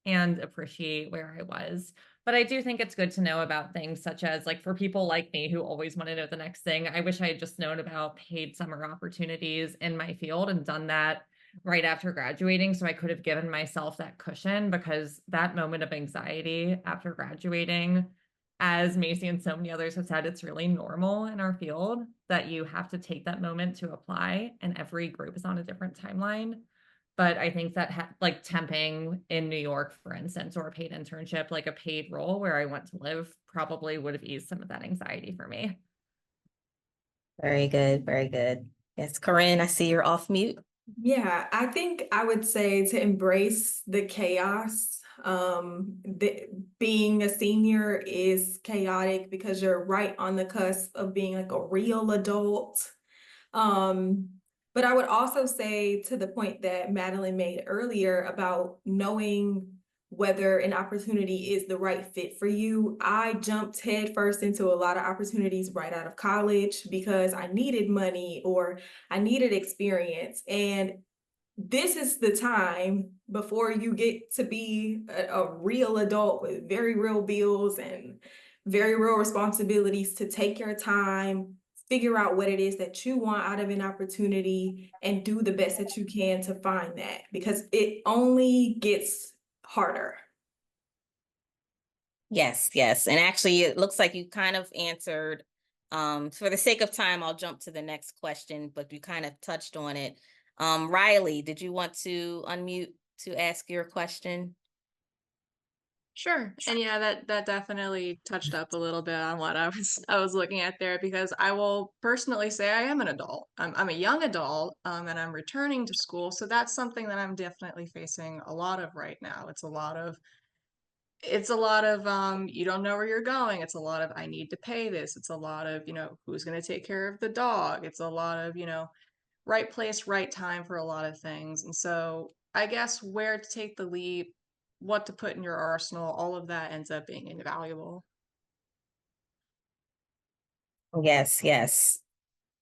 and appreciate where I was. But I do think it's good to know about things such as, like, for people like me who always want to know the next thing, I wish I had just known about paid summer opportunities in my field and done that right after graduating. So I could have given myself that cushion, because that moment of anxiety after graduating, as Macy and so many others have said, it's really normal in our field that you have to take that moment to apply, and every group is on a different timeline. But I think that like temping in New York, for instance, or a paid internship, like a paid role where I want to live, probably would have eased some of that anxiety for me. Very good, very good. Yes, Corinne, I see you're off mute. Yeah, I think I would say to embrace the chaos. Being a senior is chaotic because you're right on the cusp of being like a real adult. But I would also say, to the point that Madeline made earlier about knowing whether an opportunity is the right fit for you, I jumped headfirst into a lot of opportunities right out of college because I needed money or I needed experience. And this is the time before you get to be a real adult with very real bills and very real responsibilities, to take your time, figure out what it is that you want out of an opportunity, and do the best that you can to find that, because it only gets harder. Yes, yes. And actually, it looks like you kind of answered. For the sake of time, I'll jump to the next question, but you kind of touched on it. Riley, did you want to unmute to ask your question? Sure. And yeah, that definitely touched up a little bit on what I was looking at there, because I will personally say I am an adult. I'm a young adult, and I'm returning to school, so that's something that I'm definitely facing a lot of right now. It's a lot of you don't know where you're going. It's a lot of I need to pay this. It's a lot of, who's going to take care of the dog. It's a lot of, right place, right time for a lot of things. And so I guess where to take the leap, what to put in your arsenal, all of that ends up being invaluable. Yes, yes,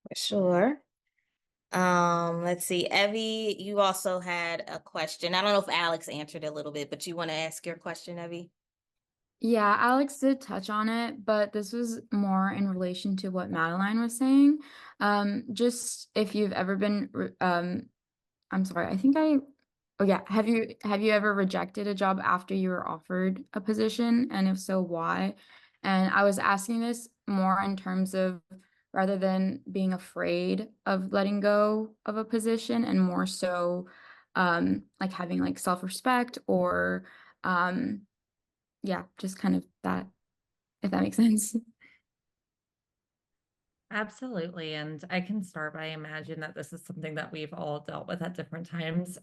for sure. Let's see. Evie, you also had a question. I don't know if Alex answered a little bit, but you want to ask your question, Evie? Yeah, Alex did touch on it, but this was more in relation to what Madeline was saying. Just if you've ever been, I'm sorry, oh yeah, have you ever rejected a job after you were offered a position? And if so, why? And I was asking this more in terms of rather than being afraid of letting go of a position and more so like having like self-respect or yeah, just kind of that, if that makes sense. Absolutely. And I can start by imagine that this is something that we've all dealt with at different times.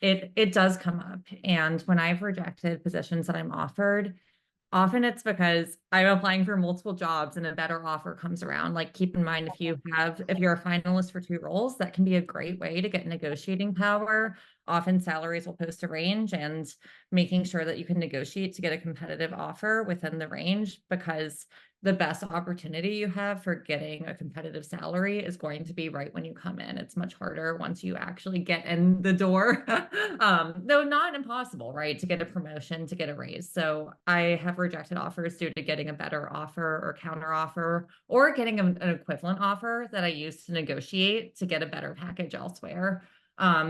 It does come up. And when I've rejected positions that I'm offered, often it's because I'm applying for multiple jobs and a better offer comes around. Like keep in mind, if you're a finalist for 2 roles, that can be a great way to get negotiating power. Often salaries will post a range, and making sure that you can negotiate to get a competitive offer within the range, because the best opportunity you have for getting a competitive salary is going to be right when you come in. It's much harder once you actually get in the door. Though not impossible, right? To get a promotion, to get a raise. So I have rejected offers due to getting a better offer or counter offer, or getting an equivalent offer that I used to negotiate to get a better package elsewhere.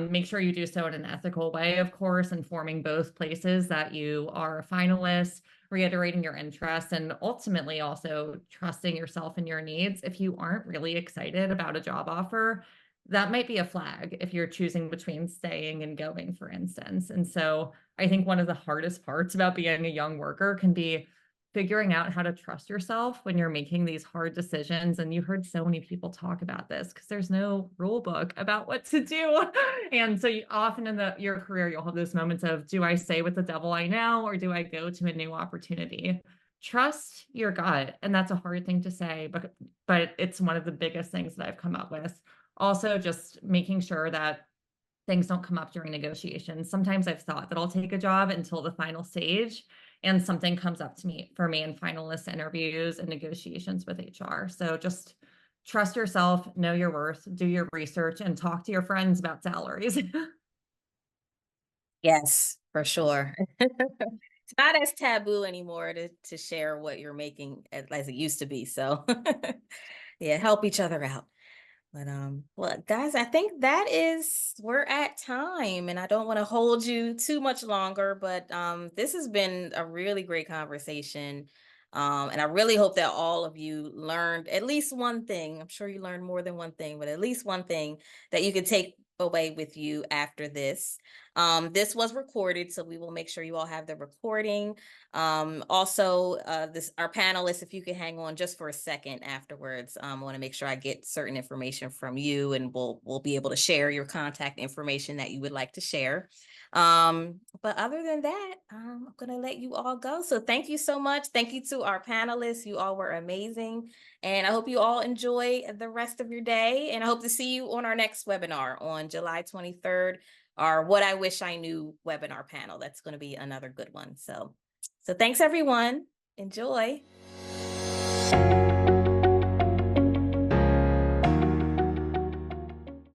Make sure you do so in an ethical way, of course, informing both places that you are a finalist, reiterating your interests, and ultimately also trusting yourself and your needs. If you aren't really excited about a job offer, that might be a flag if you're choosing between staying and going, for instance. And so I think one of the hardest parts about being a young worker can be figuring out how to trust yourself when you're making these hard decisions. And you heard so many people talk about this because there's no rule book about what to do. And so you often in your career, you'll have those moments of, do I stay with the devil I know, or do I go to a new opportunity? Trust your gut. And that's a hard thing to say, but it's one of the biggest things that I've come up with. Also, just making sure that things don't come up during negotiations. Sometimes I've thought that I'll take a job until the final stage, and something comes up to me for me in finalist interviews and negotiations with HR. So just trust yourself, know your worth, do your research, and talk to your friends about salaries. Yes, for sure. It's not as taboo anymore to share what you're making as it used to be. So yeah, help each other out. But well, guys, I think we're at time, and I don't want to hold you too much longer, but this has been a really great conversation. And I really hope that all of you learned at least one thing. I'm sure you learned more than one thing, but at least one thing that you could take away with you after this. This was recorded, so we will make sure you all have the recording. Also, our panelists, if you could hang on just for a second afterwards, I want to make sure I get certain information from you, and we'll be able to share your contact information that you would like to share. But other than that, I'm gonna let you all go. So thank you so much. Thank you to our panelists. You all were amazing. And I hope you all enjoy the rest of your day. And I hope to see you on our next webinar on July 23rd, our What I Wish I Knew webinar panel. That's going to be another good one. So thanks everyone. Enjoy.